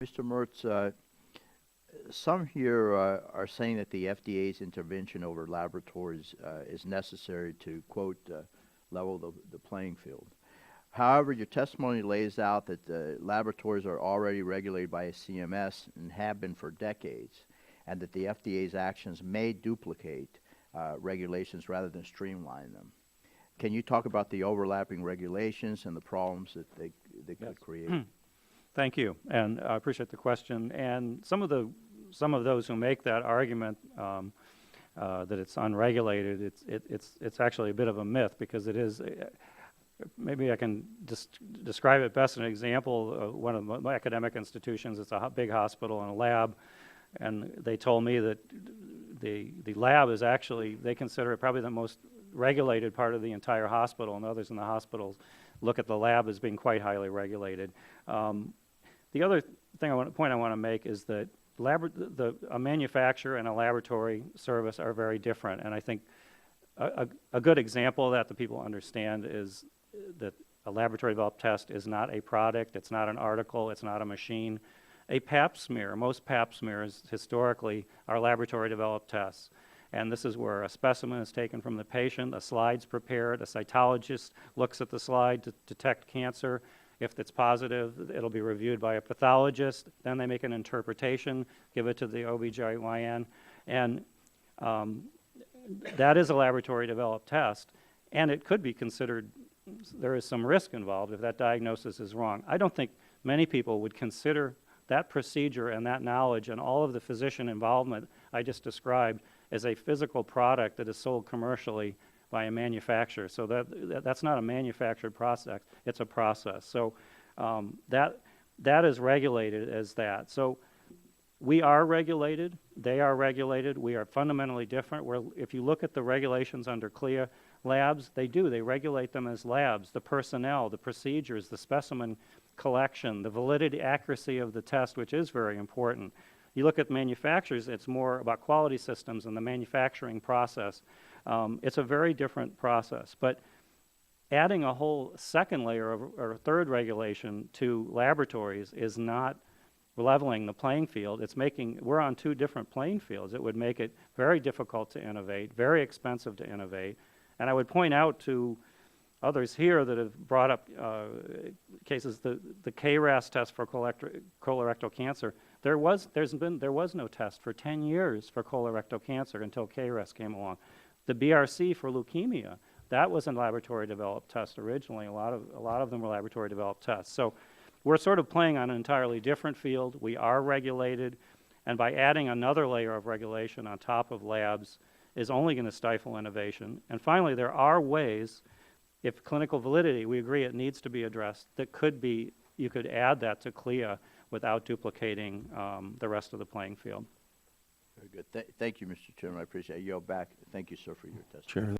Mr. Mertz, some here are saying that the FDA's intervention over laboratories is necessary to, quote, level the playing field. However, your testimony lays out that the laboratories are already regulated by CMS and have been for decades, and that the FDA's actions may duplicate regulations rather than streamline them. Can you talk about the overlapping regulations and the problems that they could create? Thank you, and I appreciate the question. And some of those who make that argument that it's unregulated, it's actually a bit of a myth, because it is. Maybe I can just describe it best in an example. One of my academic institutions, it's a big hospital and a lab, and they told me that the lab is actually, they consider it probably the most regulated part of the entire hospital, and others in the hospitals look at the lab as being quite highly regulated. The other point I want to make is that a manufacturer and a laboratory service are very different, and I think a good example of that people understand is that a laboratory developed test is not a product, it's not an article, it's not a machine. A pap smear, most pap smears historically are laboratory developed tests. And this is where a specimen is taken from the patient, a slide's prepared, a cytologist looks at the slide to detect cancer. If it's positive, it'll be reviewed by a pathologist, then they make an interpretation, give it to the OBGYN, and that is a laboratory developed test, and it could be considered, there is some risk involved if that diagnosis is wrong. I don't think many people would consider that procedure and that knowledge and all of the physician involvement I just described as a physical product that is sold commercially by a manufacturer. So that's not a manufactured process, it's a process. So that is regulated as that. So we are regulated, they are regulated, we are fundamentally different. If you look at the regulations under CLIA labs, they regulate them as labs, the personnel, the procedures, the specimen collection, the validity, accuracy of the test, which is very important. You look at manufacturers, it's more about quality systems and the manufacturing process. It's a very different process, but adding a whole second layer or third regulation to laboratories is not leveling the playing field. It's we're on two different playing fields. It would make it very difficult to innovate, very expensive to innovate. And I would point out to others here that have brought up cases, the KRAS test for colorectal cancer. There was no test for 10 years for colorectal cancer until KRAS came along. The BRC for leukemia, that was a laboratory developed test originally. A lot of them were laboratory developed tests. So we're sort of playing on an entirely different field. We are regulated, and by adding another layer of regulation on top of labs is only going to stifle innovation. And finally, there are ways, if clinical validity, we agree it needs to be addressed, that could be, you could add that to CLIA without duplicating the rest of the playing field. Very good. Thank you, Mr. Chairman. I appreciate it. I yield back. Thank you, sir, for your testimony. Sure.